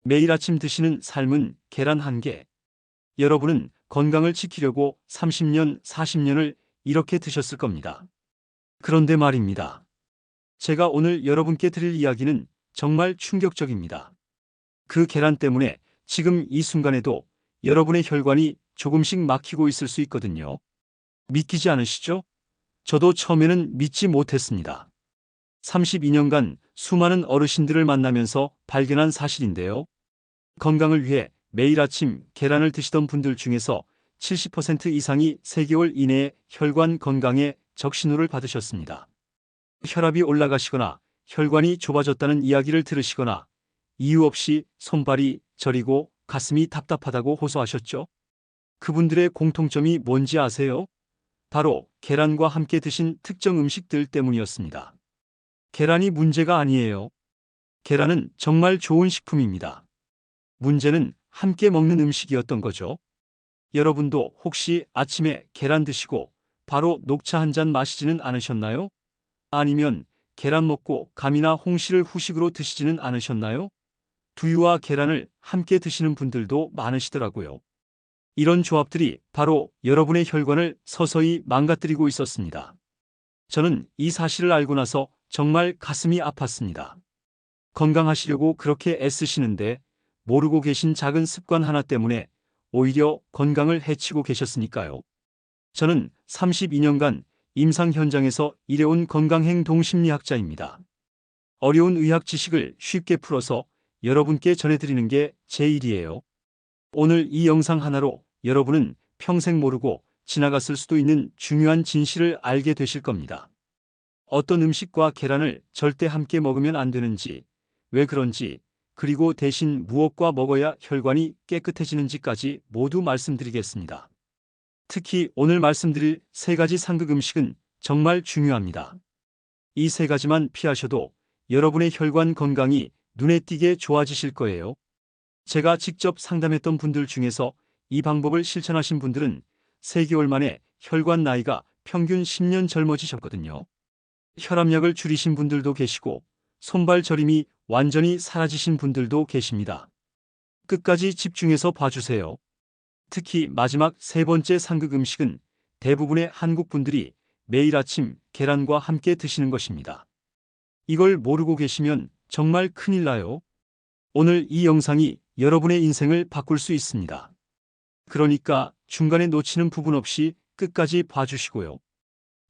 매일 아침 드시는 삶은 계란 한 개. 여러분은 건강을 지키려고 30년, 40년을 이렇게 드셨을 겁니다. 그런데 말입니다. 제가 오늘 여러분께 드릴 이야기는 정말 충격적입니다. 그 계란 때문에 지금 이 순간에도 여러분의 혈관이 조금씩 막히고 있을 수 있거든요. 믿기지 않으시죠? 저도 처음에는 믿지 못했습니다. 32년간 수많은 어르신들을 만나면서 발견한 사실인데요. 건강을 위해 매일 아침 계란을 드시던 분들 중에서 70% 이상이 3개월 이내에 혈관 건강에 적신호를 받으셨습니다. 혈압이 올라가시거나 혈관이 좁아졌다는 이야기를 들으시거나 이유 없이 손발이 저리고 가슴이 답답하다고 호소하셨죠? 그분들의 공통점이 뭔지 아세요? 바로 계란과 함께 드신 특정 음식들 때문이었습니다. 계란이 문제가 아니에요. 계란은 정말 좋은 식품입니다. 문제는 함께 먹는 음식이었던 거죠. 여러분도 혹시 아침에 계란 드시고 바로 녹차 한 잔 마시지는 않으셨나요? 아니면 계란 먹고 감이나 홍시를 후식으로 드시지는 않으셨나요? 두유와 계란을 함께 드시는 분들도 많으시더라고요. 이런 조합들이 바로 여러분의 혈관을 서서히 망가뜨리고 있었습니다. 저는 이 사실을 알고 나서 정말 가슴이 아팠습니다. 건강하시려고 그렇게 애쓰시는데 모르고 계신 작은 습관 하나 때문에 오히려 건강을 해치고 계셨으니까요. 저는 32년간 임상 현장에서 일해온 건강행동심리학자입니다. 어려운 의학 지식을 쉽게 풀어서 여러분께 전해드리는 게 제 일이에요. 오늘 이 영상 하나로 여러분은 평생 모르고 지나갔을 수도 있는 중요한 진실을 알게 되실 겁니다. 어떤 음식과 계란을 절대 함께 먹으면 안 되는지, 왜 그런지, 그리고 대신 무엇과 먹어야 혈관이 깨끗해지는지까지 모두 말씀드리겠습니다. 특히 오늘 말씀드릴 3가지 상극 음식은 정말 중요합니다. 이 3가지만 피하셔도 여러분의 혈관 건강이 눈에 띄게 좋아지실 거예요. 제가 직접 상담했던 분들 중에서 이 방법을 실천하신 분들은 3개월 만에 혈관 나이가 평균 10년 젊어지셨거든요. 혈압약을 줄이신 분들도 계시고 손발 저림이 완전히 사라지신 분들도 계십니다. 끝까지 집중해서 봐주세요. 특히 마지막 3번째 상극 음식은 대부분의 한국 분들이 매일 아침 계란과 함께 드시는 것입니다. 이걸 모르고 계시면 정말 큰일 나요. 오늘 이 영상이 여러분의 인생을 바꿀 수 있습니다. 그러니까 중간에 놓치는 부분 없이 끝까지 봐주시고요.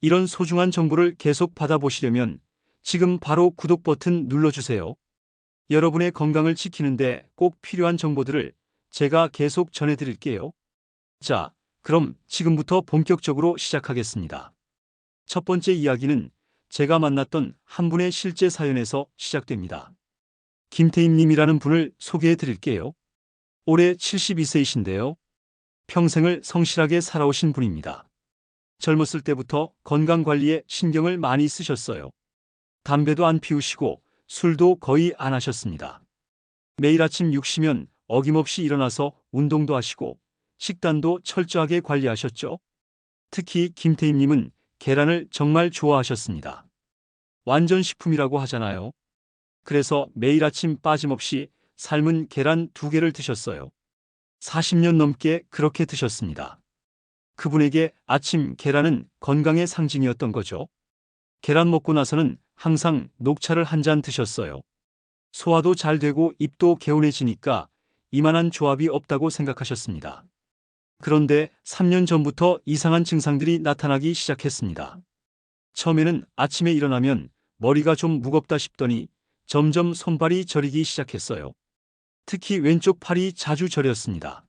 이런 소중한 정보를 계속 받아보시려면 지금 바로 구독 버튼 눌러주세요. 여러분의 건강을 지키는데 꼭 필요한 정보들을 제가 계속 전해드릴게요. 자, 그럼 지금부터 본격적으로 시작하겠습니다. 첫 번째 이야기는 제가 만났던 한 분의 실제 사연에서 시작됩니다. 김태임님이라는 분을 소개해 드릴게요. 올해 72세이신데요. 평생을 성실하게 살아오신 분입니다. 젊었을 때부터 건강관리에 신경을 많이 쓰셨어요. 담배도 안 피우시고 술도 거의 안 하셨습니다. 매일 아침 6시면 어김없이 일어나서 운동도 하시고 식단도 철저하게 관리하셨죠. 특히 김태임님은 계란을 정말 좋아하셨습니다. 완전 식품이라고 하잖아요. 그래서 매일 아침 빠짐없이 삶은 계란 2개를 드셨어요. 40년 넘게 그렇게 드셨습니다. 그분에게 아침 계란은 건강의 상징이었던 거죠. 계란 먹고 나서는 항상 녹차를 한 잔 드셨어요. 소화도 잘 되고 입도 개운해지니까 이만한 조합이 없다고 생각하셨습니다. 그런데 3년 전부터 이상한 증상들이 나타나기 시작했습니다. 처음에는 아침에 일어나면 머리가 좀 무겁다 싶더니 점점 손발이 저리기 시작했어요. 특히 왼쪽 팔이 자주 저렸습니다.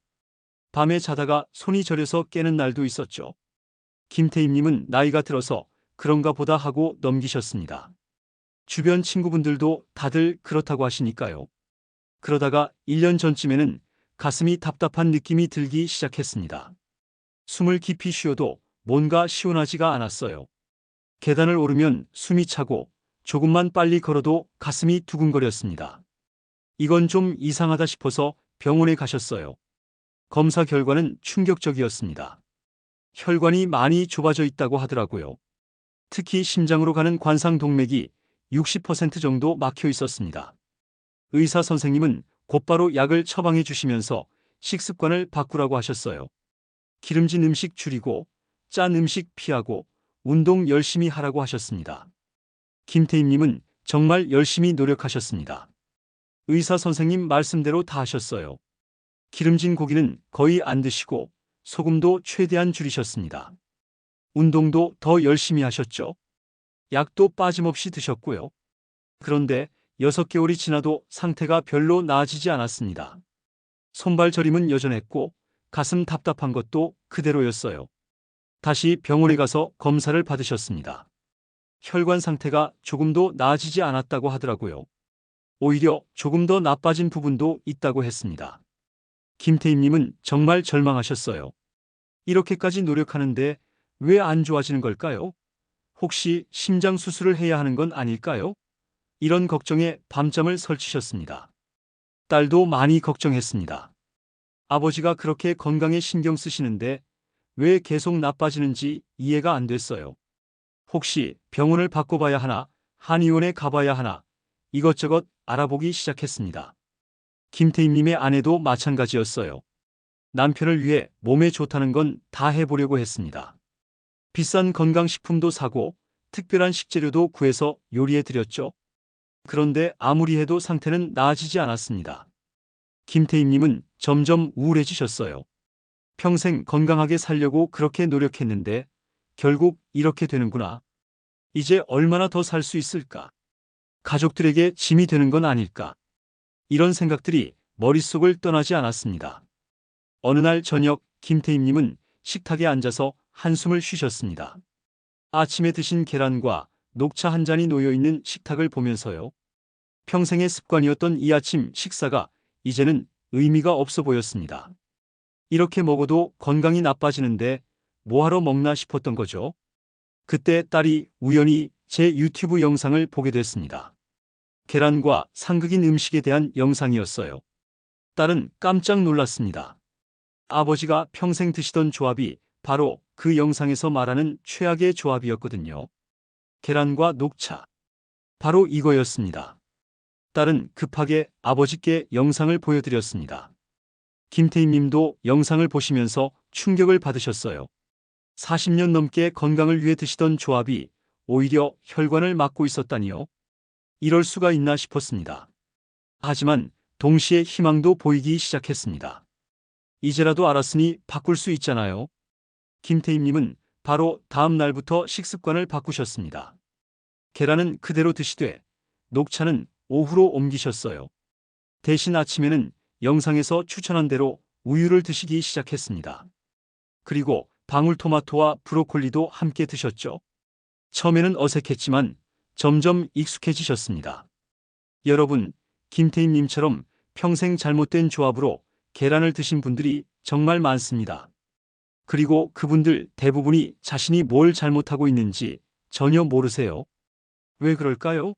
밤에 자다가 손이 저려서 깨는 날도 있었죠. 김태임님은 나이가 들어서 그런가 보다 하고 넘기셨습니다. 주변 친구분들도 다들 그렇다고 하시니까요. 그러다가 1년 전쯤에는 가슴이 답답한 느낌이 들기 시작했습니다. 숨을 깊이 쉬어도 뭔가 시원하지가 않았어요. 계단을 오르면 숨이 차고 조금만 빨리 걸어도 가슴이 두근거렸습니다. 이건 좀 이상하다 싶어서 병원에 가셨어요. 검사 결과는 충격적이었습니다. 혈관이 많이 좁아져 있다고 하더라고요. 특히 심장으로 가는 관상동맥이 60% 정도 막혀 있었습니다. 의사 선생님은 곧바로 약을 처방해 주시면서 식습관을 바꾸라고 하셨어요. 기름진 음식 줄이고 짠 음식 피하고 운동 열심히 하라고 하셨습니다. 김태임님은 정말 열심히 노력하셨습니다. 의사 선생님 말씀대로 다 하셨어요. 기름진 고기는 거의 안 드시고 소금도 최대한 줄이셨습니다. 운동도 더 열심히 하셨죠. 약도 빠짐없이 드셨고요. 그런데 6개월이 지나도 상태가 별로 나아지지 않았습니다. 손발 저림은 여전했고 가슴 답답한 것도 그대로였어요. 다시 병원에 가서 검사를 받으셨습니다. 혈관 상태가 조금도 나아지지 않았다고 하더라고요. 오히려 조금 더 나빠진 부분도 있다고 했습니다. 김태임님은 정말 절망하셨어요. 이렇게까지 노력하는데 왜 안 좋아지는 걸까요? 혹시 심장 수술을 해야 하는 건 아닐까요? 이런 걱정에 밤잠을 설치셨습니다. 딸도 많이 걱정했습니다. 아버지가 그렇게 건강에 신경 쓰시는데 왜 계속 나빠지는지 이해가 안 됐어요. 혹시 병원을 바꿔봐야 하나, 한의원에 가봐야 하나, 이것저것 알아보기 시작했습니다. 김태임님의 아내도 마찬가지였어요. 남편을 위해 몸에 좋다는 건 다 해보려고 했습니다. 비싼 건강식품도 사고 특별한 식재료도 구해서 요리해 드렸죠. 그런데 아무리 해도 상태는 나아지지 않았습니다. 김태임님은 점점 우울해지셨어요. 평생 건강하게 살려고 그렇게 노력했는데 결국 이렇게 되는구나. 이제 얼마나 더 살 수 있을까? 가족들에게 짐이 되는 건 아닐까? 이런 생각들이 머릿속을 떠나지 않았습니다. 어느 날 저녁 김태임님은 식탁에 앉아서 한숨을 쉬셨습니다. 아침에 드신 계란과 녹차 한 잔이 놓여있는 식탁을 보면서요. 평생의 습관이었던 이 아침 식사가 이제는 의미가 없어 보였습니다. 이렇게 먹어도 건강이 나빠지는데 뭐하러 먹나 싶었던 거죠. 그때 딸이 우연히 제 유튜브 영상을 보게 됐습니다. 계란과 상극인 음식에 대한 영상이었어요. 딸은 깜짝 놀랐습니다. 아버지가 평생 드시던 조합이 바로 그 영상에서 말하는 최악의 조합이었거든요. 계란과 녹차. 바로 이거였습니다. 딸은 급하게 아버지께 영상을 보여드렸습니다. 김태임 님도 영상을 보시면서 충격을 받으셨어요. 40년 넘게 건강을 위해 드시던 조합이 오히려 혈관을 막고 있었다니요. 이럴 수가 있나 싶었습니다. 하지만 동시에 희망도 보이기 시작했습니다. 이제라도 알았으니 바꿀 수 있잖아요. 김태임님은 바로 다음 날부터 식습관을 바꾸셨습니다. 계란은 그대로 드시되 녹차는 오후로 옮기셨어요. 대신 아침에는 영상에서 추천한 대로 우유를 드시기 시작했습니다. 그리고 방울토마토와 브로콜리도 함께 드셨죠. 처음에는 어색했지만 점점 익숙해지셨습니다. 여러분, 김태임님처럼 평생 잘못된 조합으로 계란을 드신 분들이 정말 많습니다. 그리고 그분들 대부분이 자신이 뭘 잘못하고 있는지 전혀 모르세요. 왜 그럴까요?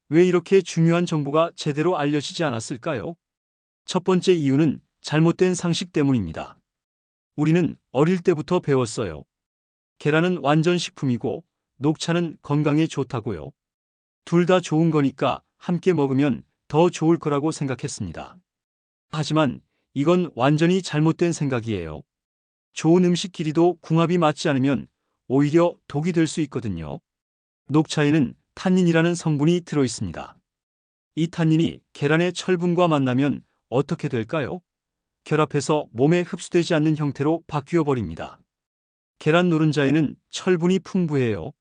왜 이렇게 중요한 정보가 제대로 알려지지 않았을까요? 첫 번째 이유는 잘못된 상식 때문입니다. 우리는 어릴 때부터 배웠어요. 계란은 완전 식품이고 녹차는 건강에 좋다고요. 둘 다 좋은 거니까 함께 먹으면 더 좋을 거라고 생각했습니다. 하지만 이건 완전히 잘못된 생각이에요. 좋은 음식끼리도 궁합이 맞지 않으면 오히려 독이 될 수 있거든요. 녹차에는 탄닌이라는 성분이 들어 있습니다. 이 탄닌이 계란의 철분과 만나면 어떻게 될까요? 결합해서 몸에 흡수되지 않는 형태로 바뀌어 버립니다. 계란 노른자에는 철분이 풍부해요.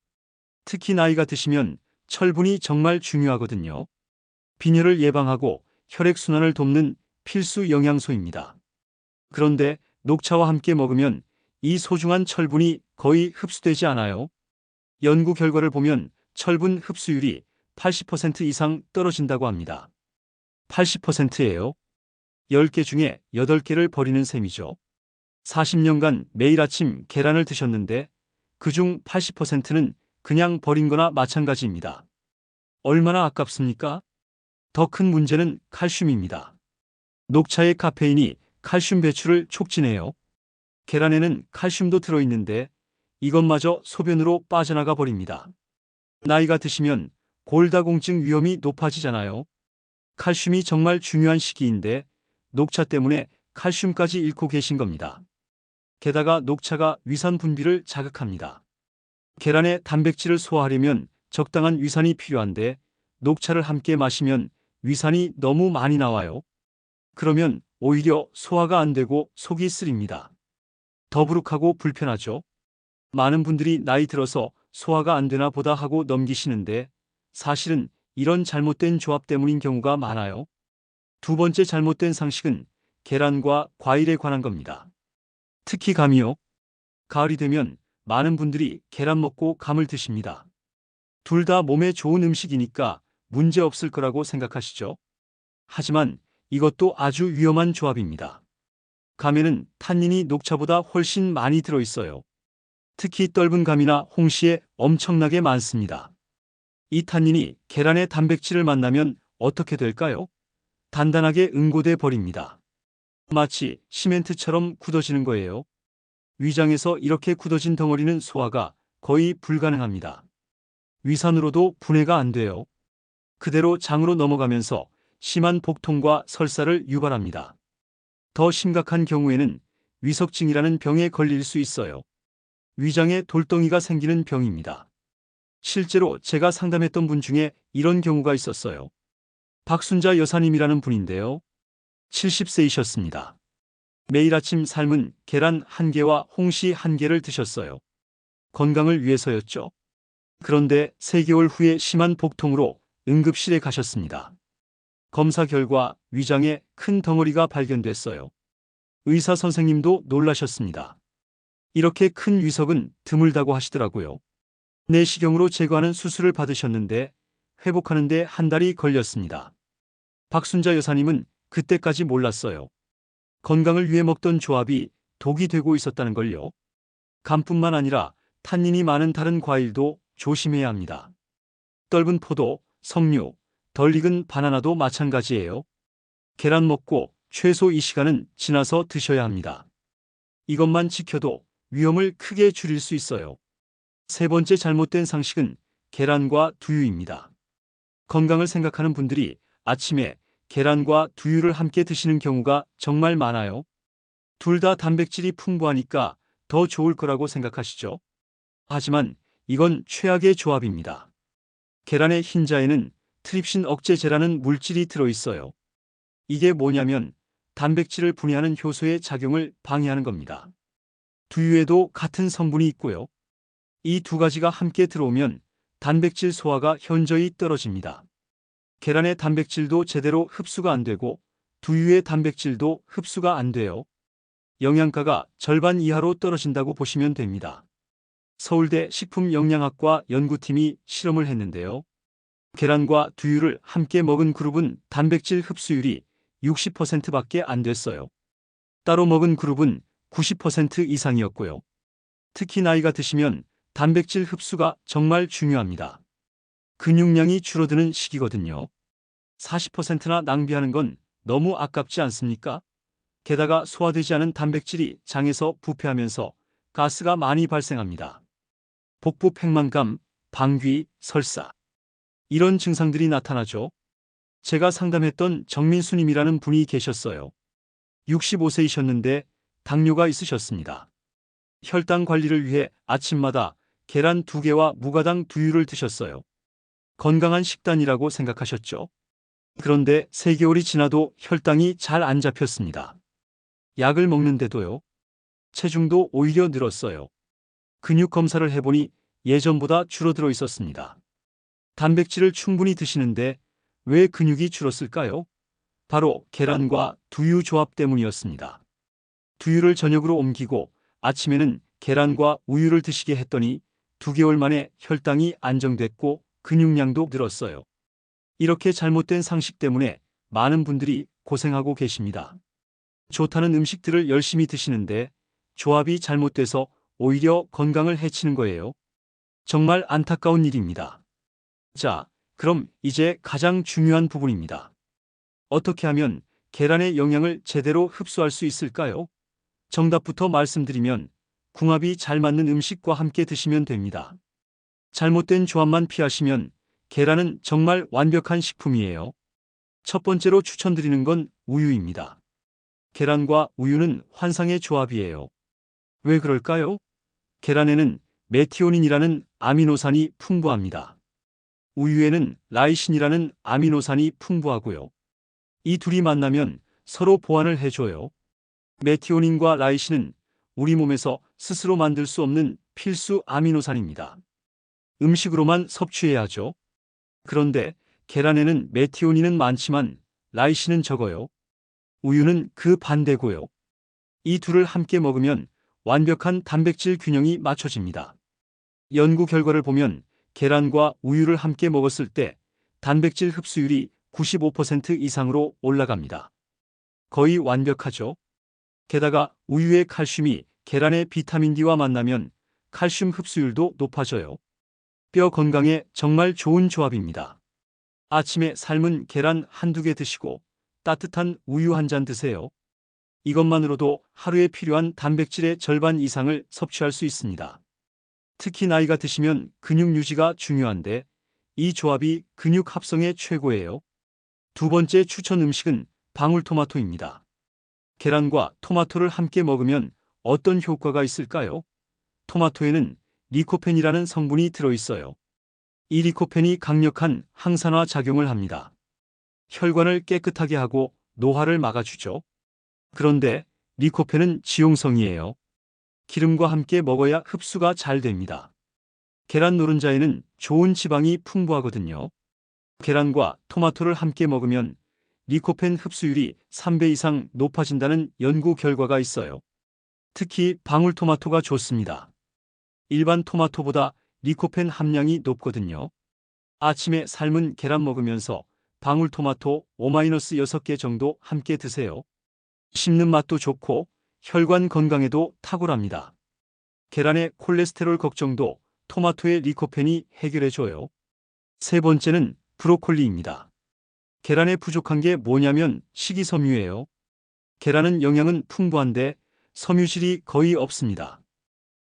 특히 나이가 드시면 철분이 정말 중요하거든요. 빈혈을 예방하고 혈액순환을 돕는 필수 영양소입니다. 그런데 녹차와 함께 먹으면 이 소중한 철분이 거의 흡수되지 않아요. 연구 결과를 보면 철분 흡수율이 80% 이상 떨어진다고 합니다. 80%예요. 10개 중에 8개를 버리는 셈이죠. 40년간 매일 아침 계란을 드셨는데 그중 80%는 그냥 버린 거나 마찬가지입니다. 얼마나 아깝습니까? 더 큰 문제는 칼슘입니다. 녹차의 카페인이 칼슘 배출을 촉진해요. 계란에는 칼슘도 들어있는데 이것마저 소변으로 빠져나가 버립니다. 나이가 드시면 골다공증 위험이 높아지잖아요. 칼슘이 정말 중요한 시기인데 녹차 때문에 칼슘까지 잃고 계신 겁니다. 게다가 녹차가 위산 분비를 자극합니다. 계란의 단백질을 소화하려면 적당한 위산이 필요한데 녹차를 함께 마시면 위산이 너무 많이 나와요. 그러면 오히려 소화가 안 되고 속이 쓰립니다. 더부룩하고 불편하죠. 많은 분들이 나이 들어서 소화가 안 되나 보다 하고 넘기시는데 사실은 이런 잘못된 조합 때문인 경우가 많아요. 두 번째 잘못된 상식은 계란과 과일에 관한 겁니다. 특히 감이요. 가을이 되면 많은 분들이 계란 먹고 감을 드십니다. 둘 다 몸에 좋은 음식이니까 문제 없을 거라고 생각하시죠? 하지만 이것도 아주 위험한 조합입니다. 감에는 탄닌이 녹차보다 훨씬 많이 들어있어요. 특히 떫은 감이나 홍시에 엄청나게 많습니다. 이 탄닌이 계란의 단백질을 만나면 어떻게 될까요? 단단하게 응고돼 버립니다. 마치 시멘트처럼 굳어지는 거예요. 위장에서 이렇게 굳어진 덩어리는 소화가 거의 불가능합니다. 위산으로도 분해가 안 돼요. 그대로 장으로 넘어가면서 심한 복통과 설사를 유발합니다. 더 심각한 경우에는 위석증이라는 병에 걸릴 수 있어요. 위장에 돌덩이가 생기는 병입니다. 실제로 제가 상담했던 분 중에 이런 경우가 있었어요. 박순자 여사님이라는 분인데요. 70세이셨습니다. 매일 아침 삶은 계란 1개와 홍시 1개를 드셨어요. 건강을 위해서였죠. 그런데 3개월 후에 심한 복통으로 응급실에 가셨습니다. 검사 결과 위장에 큰 덩어리가 발견됐어요. 의사 선생님도 놀라셨습니다. 이렇게 큰 위석은 드물다고 하시더라고요. 내시경으로 제거하는 수술을 받으셨는데 회복하는데 1달이 걸렸습니다. 박순자 여사님은 그때까지 몰랐어요. 건강을 위해 먹던 조합이 독이 되고 있었다는 걸요. 감뿐만 아니라 탄닌이 많은 다른 과일도 조심해야 합니다. 떫은 포도, 석류, 덜 익은 바나나도 마찬가지예요. 계란 먹고 최소 2시간은 지나서 드셔야 합니다. 이것만 지켜도 위험을 크게 줄일 수 있어요. 세 번째 잘못된 상식은 계란과 두유입니다. 건강을 생각하는 분들이 아침에 계란과 두유를 함께 드시는 경우가 정말 많아요. 둘 다 단백질이 풍부하니까 더 좋을 거라고 생각하시죠? 하지만 이건 최악의 조합입니다. 계란의 흰자에는 트립신 억제제라는 물질이 들어있어요. 이게 뭐냐면 단백질을 분해하는 효소의 작용을 방해하는 겁니다. 두유에도 같은 성분이 있고요. 이 두 가지가 함께 들어오면 단백질 소화가 현저히 떨어집니다. 계란의 단백질도 제대로 흡수가 안 되고 두유의 단백질도 흡수가 안 돼요. 영양가가 절반 이하로 떨어진다고 보시면 됩니다. 서울대 식품영양학과 연구팀이 실험을 했는데요. 계란과 두유를 함께 먹은 그룹은 단백질 흡수율이 60%밖에 안 됐어요. 따로 먹은 그룹은 90% 이상이었고요. 특히 나이가 드시면 단백질 흡수가 정말 중요합니다. 근육량이 줄어드는 시기거든요. 40%나 낭비하는 건 너무 아깝지 않습니까? 게다가 소화되지 않은 단백질이 장에서 부패하면서 가스가 많이 발생합니다. 복부 팽만감, 방귀, 설사. 이런 증상들이 나타나죠. 제가 상담했던 정민수님이라는 분이 계셨어요. 65세이셨는데 당뇨가 있으셨습니다. 혈당 관리를 위해 아침마다 계란 2개와 무가당 두유를 드셨어요. 건강한 식단이라고 생각하셨죠? 그런데 3개월이 지나도 혈당이 잘 안 잡혔습니다. 약을 먹는데도요. 체중도 오히려 늘었어요. 근육 검사를 해보니 예전보다 줄어들어 있었습니다. 단백질을 충분히 드시는데 왜 근육이 줄었을까요? 바로 계란과 두유 조합 때문이었습니다. 두유를 저녁으로 옮기고 아침에는 계란과 우유를 드시게 했더니 2개월 만에 혈당이 안정됐고 근육량도 늘었어요. 이렇게 잘못된 상식 때문에 많은 분들이 고생하고 계십니다. 좋다는 음식들을 열심히 드시는데 조합이 잘못돼서 오히려 건강을 해치는 거예요. 정말 안타까운 일입니다. 자, 그럼 이제 가장 중요한 부분입니다. 어떻게 하면 계란의 영양을 제대로 흡수할 수 있을까요? 정답부터 말씀드리면 궁합이 잘 맞는 음식과 함께 드시면 됩니다. 잘못된 조합만 피하시면 계란은 정말 완벽한 식품이에요. 첫 번째로 추천드리는 건 우유입니다. 계란과 우유는 환상의 조합이에요. 왜 그럴까요? 계란에는 메티오닌이라는 아미노산이 풍부합니다. 우유에는 라이신이라는 아미노산이 풍부하고요. 이 둘이 만나면 서로 보완을 해줘요. 메티오닌과 라이신은 우리 몸에서 스스로 만들 수 없는 필수 아미노산입니다. 음식으로만 섭취해야 하죠. 그런데 계란에는 메티오닌은 많지만 라이신은 적어요. 우유는 그 반대고요. 이 둘을 함께 먹으면 완벽한 단백질 균형이 맞춰집니다. 연구 결과를 보면 계란과 우유를 함께 먹었을 때 단백질 흡수율이 95% 이상으로 올라갑니다. 거의 완벽하죠. 게다가 우유의 칼슘이 계란의 비타민 D와 만나면 칼슘 흡수율도 높아져요. 뼈 건강에 정말 좋은 조합입니다. 아침에 삶은 계란 한두 개 드시고 따뜻한 우유 한 잔 드세요. 이것만으로도 하루에 필요한 단백질의 절반 이상을 섭취할 수 있습니다. 특히 나이가 드시면 근육 유지가 중요한데 이 조합이 근육 합성에 최고예요. 두 번째 추천 음식은 방울토마토입니다. 계란과 토마토를 함께 먹으면 어떤 효과가 있을까요? 토마토에는 리코펜이라는 성분이 들어있어요. 이 리코펜이 강력한 항산화 작용을 합니다. 혈관을 깨끗하게 하고 노화를 막아주죠. 그런데 리코펜은 지용성이에요. 기름과 함께 먹어야 흡수가 잘 됩니다. 계란 노른자에는 좋은 지방이 풍부하거든요. 계란과 토마토를 함께 먹으면 리코펜 흡수율이 3배 이상 높아진다는 연구 결과가 있어요. 특히 방울토마토가 좋습니다. 일반 토마토보다 리코펜 함량이 높거든요. 아침에 삶은 계란 먹으면서 방울토마토 5-6개 정도 함께 드세요. 씹는 맛도 좋고 혈관 건강에도 탁월합니다. 계란의 콜레스테롤 걱정도 토마토의 리코펜이 해결해줘요. 세 번째는 브로콜리입니다. 계란에 부족한 게 뭐냐면 식이섬유예요. 계란은 영양은 풍부한데 섬유질이 거의 없습니다.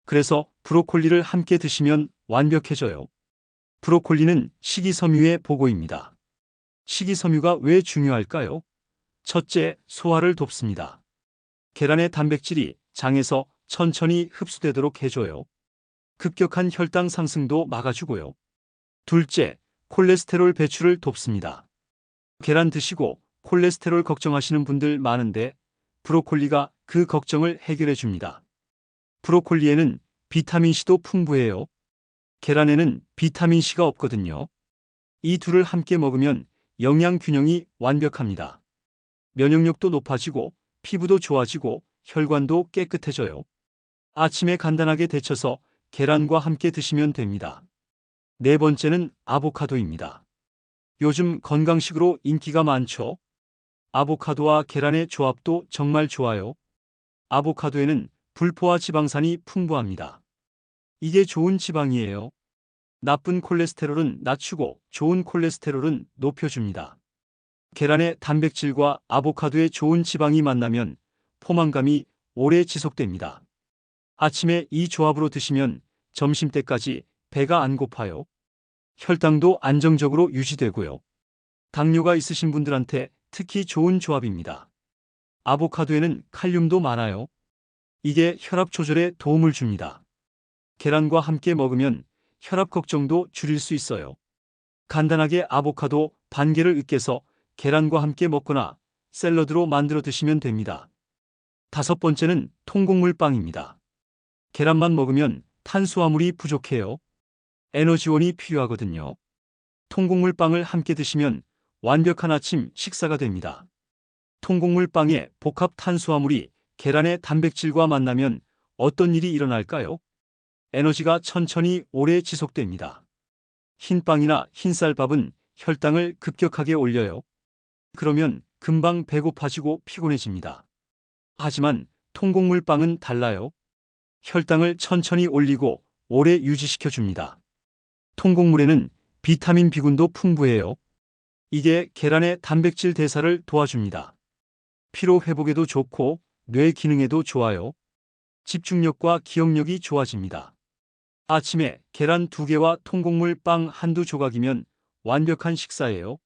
그래서 브로콜리를 함께 드시면 완벽해져요. 브로콜리는 식이섬유의 보고입니다. 식이섬유가 왜 중요할까요? 첫째, 소화를 돕습니다. 계란의 단백질이 장에서 천천히 흡수되도록 해줘요. 급격한 혈당 상승도 막아주고요. 둘째, 콜레스테롤 배출을 돕습니다. 계란 드시고 콜레스테롤 걱정하시는 분들 많은데 브로콜리가 그 걱정을 해결해 줍니다. 브로콜리에는 비타민C도 풍부해요. 계란에는 비타민C가 없거든요. 이 둘을 함께 먹으면 영양 균형이 완벽합니다. 면역력도 높아지고 피부도 좋아지고 혈관도 깨끗해져요. 아침에 간단하게 데쳐서 계란과 함께 드시면 됩니다. 네 번째는 아보카도입니다. 요즘 건강식으로 인기가 많죠? 아보카도와 계란의 조합도 정말 좋아요. 아보카도에는 불포화 지방산이 풍부합니다. 이게 좋은 지방이에요. 나쁜 콜레스테롤은 낮추고 좋은 콜레스테롤은 높여줍니다. 계란의 단백질과 아보카도의 좋은 지방이 만나면 포만감이 오래 지속됩니다. 아침에 이 조합으로 드시면 점심때까지 배가 안 고파요. 혈당도 안정적으로 유지되고요. 당뇨가 있으신 분들한테 특히 좋은 조합입니다. 아보카도에는 칼륨도 많아요. 이게 혈압 조절에 도움을 줍니다. 계란과 함께 먹으면 혈압 걱정도 줄일 수 있어요. 간단하게 아보카도 반 개를 으깨서 계란과 함께 먹거나 샐러드로 만들어 드시면 됩니다. 다섯 번째는 통곡물빵입니다. 계란만 먹으면 탄수화물이 부족해요. 에너지원이 필요하거든요. 통곡물빵을 함께 드시면 완벽한 아침 식사가 됩니다. 통곡물빵에 복합 탄수화물이 계란의 단백질과 만나면 어떤 일이 일어날까요? 에너지가 천천히 오래 지속됩니다. 흰빵이나 흰쌀밥은 혈당을 급격하게 올려요. 그러면 금방 배고파지고 피곤해집니다. 하지만 통곡물빵은 달라요. 혈당을 천천히 올리고 오래 유지시켜 줍니다. 통곡물에는 비타민 B군도 풍부해요. 이게 계란의 단백질 대사를 도와줍니다. 피로 회복에도 좋고 뇌 기능에도 좋아요. 집중력과 기억력이 좋아집니다. 아침에 계란 2개와 통곡물 빵 한두 조각이면 완벽한 식사예요.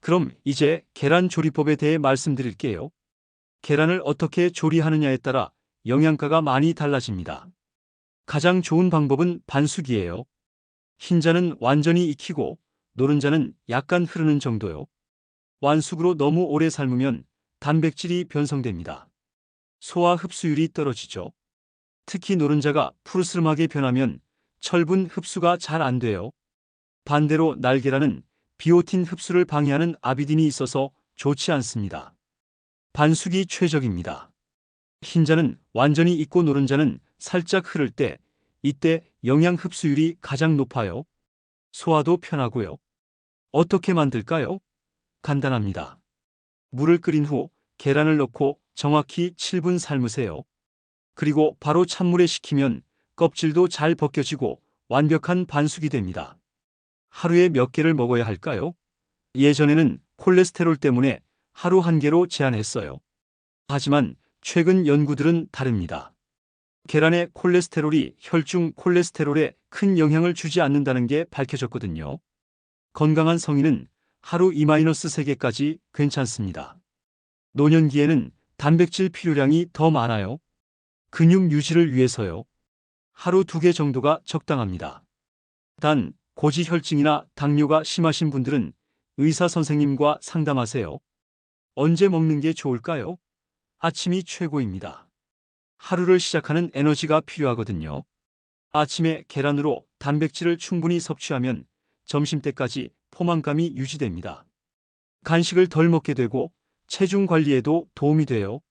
그럼 이제 계란 조리법에 대해 말씀드릴게요. 계란을 어떻게 조리하느냐에 따라 영양가가 많이 달라집니다. 가장 좋은 방법은 반숙이에요. 흰자는 완전히 익히고 노른자는 약간 흐르는 정도요. 완숙으로 너무 오래 삶으면 단백질이 변성됩니다. 소화 흡수율이 떨어지죠. 특히 노른자가 푸르스름하게 변하면 철분 흡수가 잘 안 돼요. 반대로 날계란은 비오틴 흡수를 방해하는 아비딘이 있어서 좋지 않습니다. 반숙이 최적입니다. 흰자는 완전히 익고 노른자는 살짝 흐를 때, 이때 영양 흡수율이 가장 높아요. 소화도 편하고요. 어떻게 만들까요? 간단합니다. 물을 끓인 후 계란을 넣고 정확히 7분 삶으세요. 그리고 바로 찬물에 식히면 껍질도 잘 벗겨지고 완벽한 반숙이 됩니다. 하루에 몇 개를 먹어야 할까요? 예전에는 콜레스테롤 때문에 하루 한 개로 제한했어요. 하지만 최근 연구들은 다릅니다. 계란의 콜레스테롤이 혈중 콜레스테롤에 큰 영향을 주지 않는다는 게 밝혀졌거든요. 건강한 성인은 하루 2-3개까지 괜찮습니다. 노년기에는 단백질 필요량이 더 많아요. 근육 유지를 위해서요. 하루 2개 정도가 적당합니다. 단, 고지혈증이나 당뇨가 심하신 분들은 의사 선생님과 상담하세요. 언제 먹는 게 좋을까요? 아침이 최고입니다. 하루를 시작하는 에너지가 필요하거든요. 아침에 계란으로 단백질을 충분히 섭취하면 점심때까지 포만감이 유지됩니다. 간식을 덜 먹게 되고 체중 관리에도 도움이 돼요.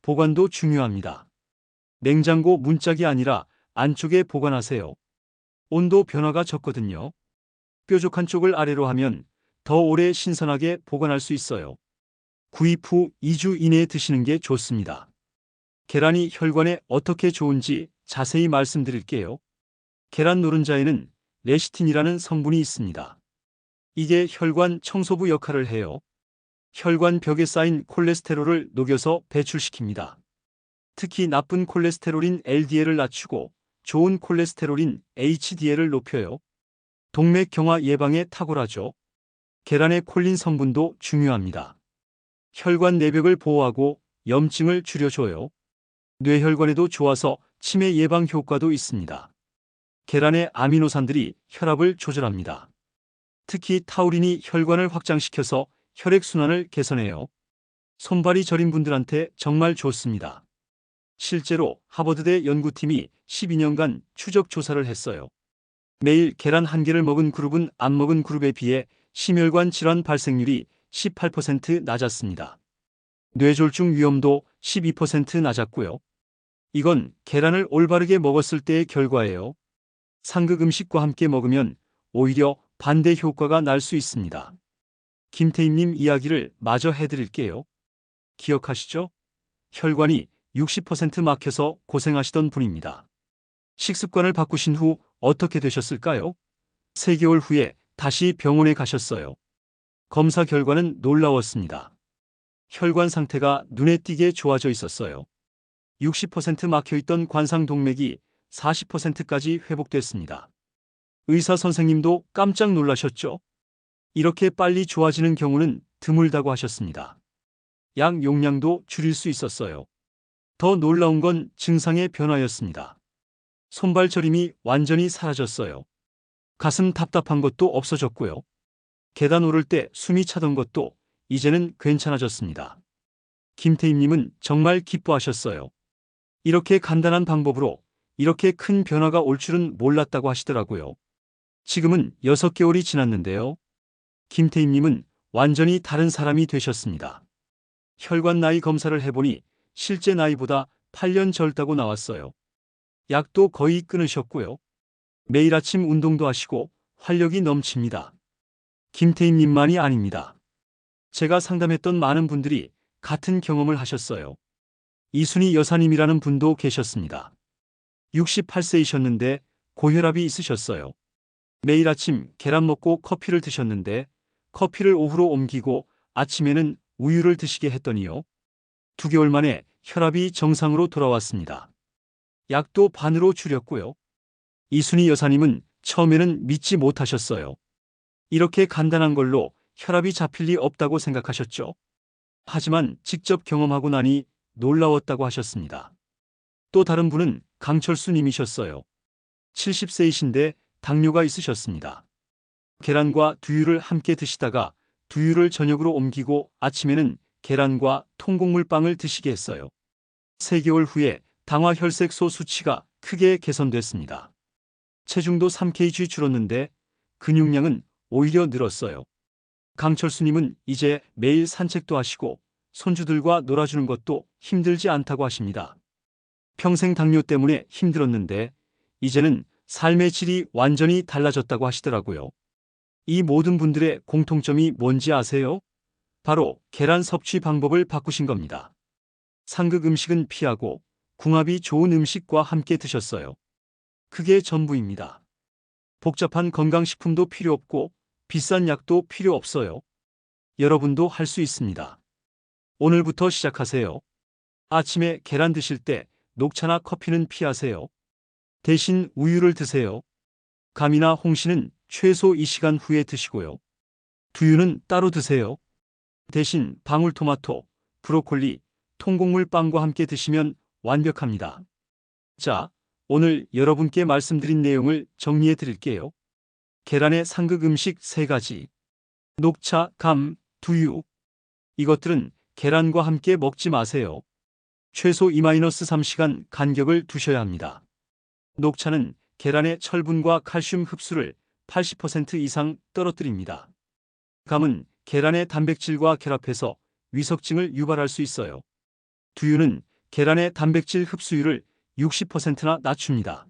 보관도 중요합니다. 냉장고 문짝이 아니라 안쪽에 보관하세요. 온도 변화가 적거든요. 뾰족한 쪽을 아래로 하면 더 오래 신선하게 보관할 수 있어요. 구입 후 2주 이내에 드시는 게 좋습니다. 계란이 혈관에 어떻게 좋은지 자세히 말씀드릴게요. 계란 노른자에는 레시틴이라는 성분이 있습니다. 이게 혈관 청소부 역할을 해요. 혈관 벽에 쌓인 콜레스테롤을 녹여서 배출시킵니다. 특히 나쁜 콜레스테롤인 LDL을 낮추고 좋은 콜레스테롤인 HDL을 높여요. 동맥경화 예방에 탁월하죠. 계란의 콜린 성분도 중요합니다. 혈관 내벽을 보호하고 염증을 줄여줘요. 뇌혈관에도 좋아서 치매 예방 효과도 있습니다. 계란의 아미노산들이 혈압을 조절합니다. 특히 타우린이 혈관을 확장시켜서 혈액순환을 개선해요. 손발이 저린 분들한테 정말 좋습니다. 실제로 하버드대 연구팀이 12년간 추적 조사를 했어요. 매일 계란 한 개를 먹은 그룹은 안 먹은 그룹에 비해 심혈관 질환 발생률이 18% 낮았습니다. 뇌졸중 위험도 12% 낮았고요. 이건 계란을 올바르게 먹었을 때의 결과예요. 상극 음식과 함께 먹으면 오히려 반대 효과가 날 수 있습니다. 김태임님 이야기를 마저 해드릴게요. 기억하시죠? 혈관이 60% 막혀서 고생하시던 분입니다. 식습관을 바꾸신 후 어떻게 되셨을까요? 3개월 후에 다시 병원에 가셨어요. 검사 결과는 놀라웠습니다. 혈관 상태가 눈에 띄게 좋아져 있었어요. 60% 막혀있던 관상동맥이 40%까지 회복됐습니다. 의사 선생님도 깜짝 놀라셨죠? 이렇게 빨리 좋아지는 경우는 드물다고 하셨습니다. 약 용량도 줄일 수 있었어요. 더 놀라운 건 증상의 변화였습니다. 손발 저림이 완전히 사라졌어요. 가슴 답답한 것도 없어졌고요. 계단 오를 때 숨이 차던 것도 이제는 괜찮아졌습니다. 김태임님은 정말 기뻐하셨어요. 이렇게 간단한 방법으로 이렇게 큰 변화가 올 줄은 몰랐다고 하시더라고요. 지금은 6개월이 지났는데요. 김태임님은 완전히 다른 사람이 되셨습니다. 혈관 나이 검사를 해보니 실제 나이보다 8년 젊다고 나왔어요. 약도 거의 끊으셨고요. 매일 아침 운동도 하시고 활력이 넘칩니다. 김태임님만이 아닙니다. 제가 상담했던 많은 분들이 같은 경험을 하셨어요. 이순희 여사님이라는 분도 계셨습니다. 68세이셨는데 고혈압이 있으셨어요. 매일 아침 계란 먹고 커피를 드셨는데 커피를 오후로 옮기고 아침에는 우유를 드시게 했더니요. 2개월 만에 혈압이 정상으로 돌아왔습니다. 약도 반으로 줄였고요. 이순희 여사님은 처음에는 믿지 못하셨어요. 이렇게 간단한 걸로 혈압이 잡힐 리 없다고 생각하셨죠? 하지만 직접 경험하고 나니 놀라웠다고 하셨습니다. 또 다른 분은 강철수 님이셨어요. 70세이신데 당뇨가 있으셨습니다. 계란과 두유를 함께 드시다가 두유를 저녁으로 옮기고 아침에는 계란과 통곡물빵을 드시게 했어요. 3개월 후에 당화 혈색소 수치가 크게 개선됐습니다. 체중도 3kg 줄었는데 근육량은 오히려 늘었어요. 강철수님은 이제 매일 산책도 하시고 손주들과 놀아주는 것도 힘들지 않다고 하십니다. 평생 당뇨 때문에 힘들었는데 이제는 삶의 질이 완전히 달라졌다고 하시더라고요. 이 모든 분들의 공통점이 뭔지 아세요? 바로 계란 섭취 방법을 바꾸신 겁니다. 상극 음식은 피하고 궁합이 좋은 음식과 함께 드셨어요. 그게 전부입니다. 복잡한 건강식품도 필요 없고 비싼 약도 필요 없어요. 여러분도 할 수 있습니다. 오늘부터 시작하세요. 아침에 계란 드실 때 녹차나 커피는 피하세요. 대신 우유를 드세요. 감이나 홍시는 최소 2시간 후에 드시고요. 두유는 따로 드세요. 대신 방울토마토, 브로콜리, 통곡물빵과 함께 드시면 완벽합니다. 자, 오늘 여러분께 말씀드린 내용을 정리해 드릴게요. 계란의 상극 음식 3가지. 녹차, 감, 두유. 이것들은 계란과 함께 먹지 마세요. 최소 2-3시간 간격을 두셔야 합니다. 녹차는 계란의 철분과 칼슘 흡수를 80% 이상 떨어뜨립니다. 감은 계란의 단백질과 결합해서 위석증을 유발할 수 있어요. 두유는 계란의 단백질 흡수율을 60%나 낮춥니다.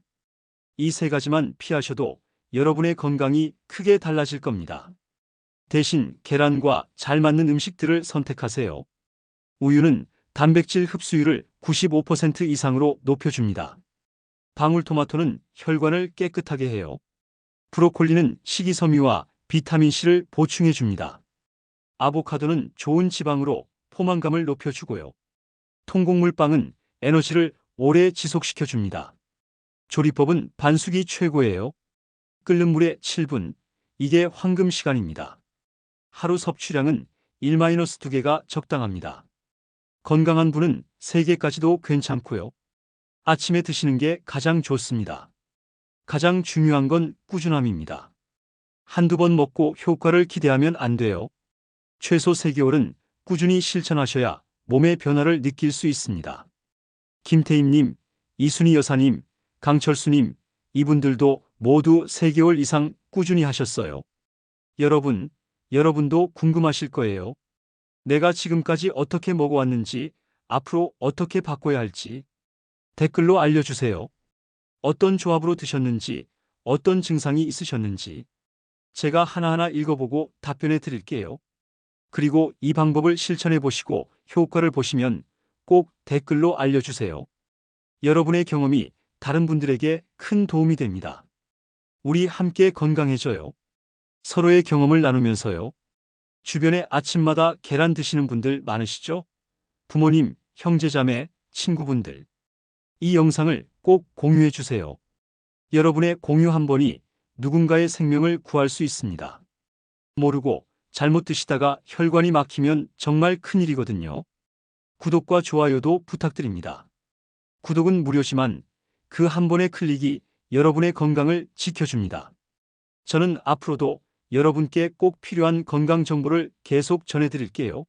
이 3가지만 피하셔도 여러분의 건강이 크게 달라질 겁니다. 대신 계란과 잘 맞는 음식들을 선택하세요. 우유는 단백질 흡수율을 95% 이상으로 높여줍니다. 방울토마토는 혈관을 깨끗하게 해요. 브로콜리는 식이섬유와 비타민C를 보충해줍니다. 아보카도는 좋은 지방으로 포만감을 높여주고요. 통곡물빵은 에너지를 오래 지속시켜줍니다. 조리법은 반숙이 최고예요. 끓는 물에 7분, 이게 황금 시간입니다. 하루 섭취량은 1-2개가 적당합니다. 건강한 분은 3개까지도 괜찮고요. 아침에 드시는 게 가장 좋습니다. 가장 중요한 건 꾸준함입니다. 한두 번 먹고 효과를 기대하면 안 돼요. 최소 3개월은 꾸준히 실천하셔야 몸의 변화를 느낄 수 있습니다. 김태임님, 이순희 여사님, 강철수님, 이분들도 모두 3개월 이상 꾸준히 하셨어요. 여러분도 궁금하실 거예요. 내가 지금까지 어떻게 먹어왔는지, 앞으로 어떻게 바꿔야 할지 댓글로 알려주세요. 어떤 조합으로 드셨는지, 어떤 증상이 있으셨는지 제가 하나하나 읽어보고 답변해 드릴게요. 그리고 이 방법을 실천해 보시고 효과를 보시면 꼭 댓글로 알려주세요. 여러분의 경험이 다른 분들에게 큰 도움이 됩니다. 우리 함께 건강해져요. 서로의 경험을 나누면서요. 주변에 아침마다 계란 드시는 분들 많으시죠? 부모님, 형제자매, 친구분들. 이 영상을 꼭 공유해 주세요. 여러분의 공유 한 번이 누군가의 생명을 구할 수 있습니다. 모르고 잘못 드시다가 혈관이 막히면 정말 큰일이거든요. 구독과 좋아요도 부탁드립니다. 구독은 무료지만 그 한 번의 클릭이 여러분의 건강을 지켜줍니다. 저는 앞으로도 여러분께 꼭 필요한 건강 정보를 계속 전해드릴게요.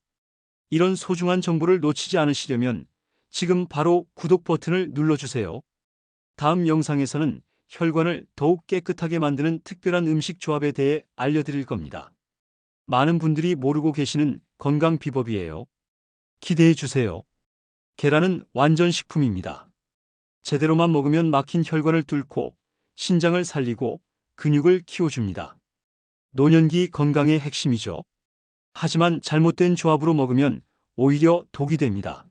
이런 소중한 정보를 놓치지 않으시려면 지금 바로 구독 버튼을 눌러주세요. 다음 영상에서는 혈관을 더욱 깨끗하게 만드는 특별한 음식 조합에 대해 알려드릴 겁니다. 많은 분들이 모르고 계시는 건강 비법이에요. 기대해 주세요. 계란은 완전 식품입니다. 제대로만 먹으면 막힌 혈관을 뚫고 신장을 살리고 근육을 키워줍니다. 노년기 건강의 핵심이죠. 하지만 잘못된 조합으로 먹으면 오히려 독이 됩니다.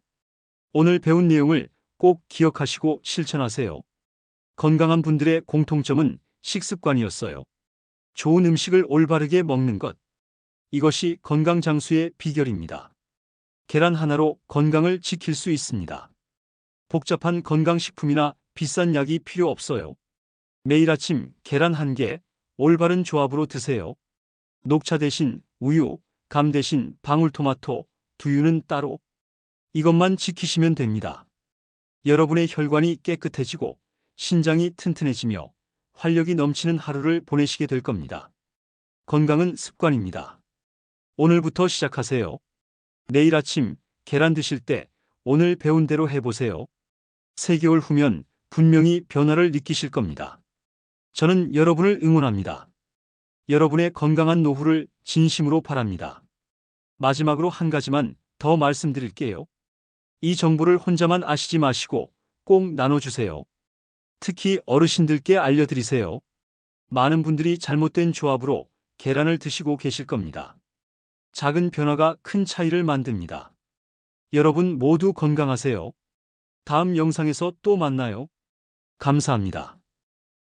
오늘 배운 내용을 꼭 기억하시고 실천하세요. 건강한 분들의 공통점은 식습관이었어요. 좋은 음식을 올바르게 먹는 것. 이것이 건강 장수의 비결입니다. 계란 하나로 건강을 지킬 수 있습니다. 복잡한 건강식품이나 비싼 약이 필요 없어요. 매일 아침 계란 1개, 올바른 조합으로 드세요. 녹차 대신 우유, 감 대신 방울토마토, 두유는 따로. 이것만 지키시면 됩니다. 여러분의 혈관이 깨끗해지고 신장이 튼튼해지며 활력이 넘치는 하루를 보내시게 될 겁니다. 건강은 습관입니다. 오늘부터 시작하세요. 내일 아침 계란 드실 때 오늘 배운 대로 해보세요. 3개월 후면 분명히 변화를 느끼실 겁니다. 저는 여러분을 응원합니다. 여러분의 건강한 노후를 진심으로 바랍니다. 마지막으로 한 가지만 더 말씀드릴게요. 이 정보를 혼자만 아시지 마시고 꼭 나눠주세요. 특히 어르신들께 알려드리세요. 많은 분들이 잘못된 조합으로 계란을 드시고 계실 겁니다. 작은 변화가 큰 차이를 만듭니다. 여러분 모두 건강하세요. 다음 영상에서 또 만나요. 감사합니다.